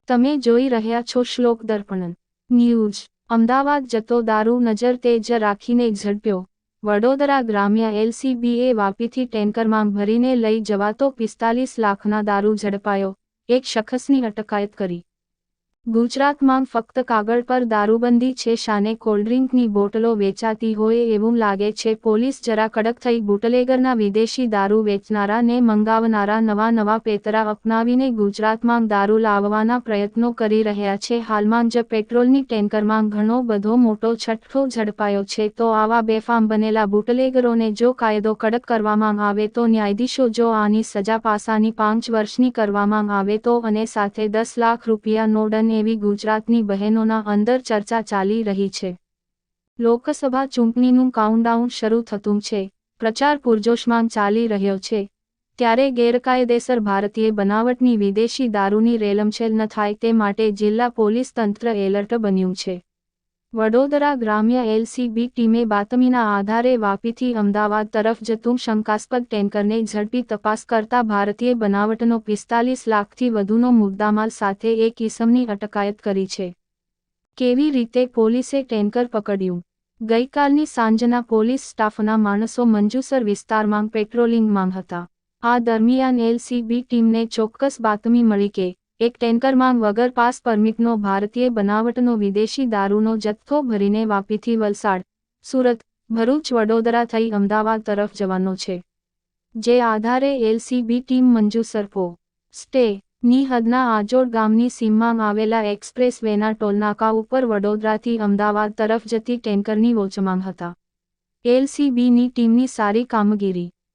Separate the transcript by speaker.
Speaker 1: તમે જોઈ રહ્યા છો શ્લોક દર્પણ ન્યૂઝ। અમદાવાદ જતો દારૂ નજર તેજ રાખીને ઝડપ્યો। વડોદરા ગ્રામ્ય એલસીબીએ વાપીથી ટેન્કરમાં ભરીને લઈ જવાતો 45 લાખના દારૂ ઝડપાયો। એક શખ્સની અટકાયત કરી। ગુજરાતમાં ફક્ત કાગળ પર દારૂબંધી છે, શાને કોલ્ડ્રિંકની બોટલો વેચાતી હોય એવું લાગે છે। પોલીસ જરા કડક થઈ બુટલેગરના વિદેશી દારૂ વેચનારા ને મંગાવનારા નવા પેતરા અપનાવીને ગુજરાતમાં દારૂ લાવવાના પ્રયત્નો કરી રહ્યા છે। હાલમાં જ પેટ્રોલની ટેન્કરમાં ઘણો બધો મોટો છઠ્ઠો ઝડપાયો છે, તો આવા બેફામ બનેલા બુટલેગરોને જો કાયદો કડક કરવામાં આવે તો ન્યાયાધીશો જો આની સજા પાસાની 5 વર્ષની કરવામાં આવે તો અને સાથે 10 લાખ રૂપિયાનો દંડ, એવી ગુજરાતની બહેનોના અંદર ચર્ચા ચાલી રહી છે। લોકસભા ચૂંટણીનું કાઉન્ટડાઉન શરૂ થતું છે, પ્રચાર પૂરજોશમાં ચાલી રહ્યો છે, ત્યારે ગેરકાયદેસર ભારતીય બનાવટની વિદેશી દારૂની રેલમછેલ ન થાય તે માટે જિલ્લા પોલીસ તંત્ર એલર્ટ બન્યું છે। વડોદરા ગ્રામ્ય એલસીબી ટીમે બાતમીના આધારે વાપીથી અમદાવાદ તરફ જતું શંકાસ્પદ ટેન્કરને ઝડપી તપાસ કરતા ભારતીય બનાવટનો 45 લાખથી વધુનો મુદ્દામાલ સાથે એક ઈસમની અટકાયત કરી છે। કેવી રીતે પોલીસે ટેન્કર પકડ્યું? ગઈકાલની સાંજના પોલીસ સ્ટાફના માણસો મંજુસર વિસ્તારમાં પેટ્રોલિંગમાં હતા। આ દરમિયાન એલસીબી ટીમને ચોક્કસ બાતમી મળી કે એક ટેન્કરમાં વગર પાસ પરમિટનો ભારતીય બનાવટનો વિદેશી દારૂનો જથ્થો ભરીને વાપીથી વલસાડ, સુરત, ભરૂચ, વડોદરા થઈ અમદાવાદ તરફ જવાનો છે। જે આધારે એલસીબી ટીમ મંજુસર પોસ્ટે ની હદના આજોડ ગામની સીમમાં આવેલા એક્સપ્રેસ વેના ટોલનાકા ઉપર વડોદરાથી અમદાવાદ તરફ જતી ટેન્કરની વોચમાં હતા। એલસીબીની ટીમની સારી કામગીરી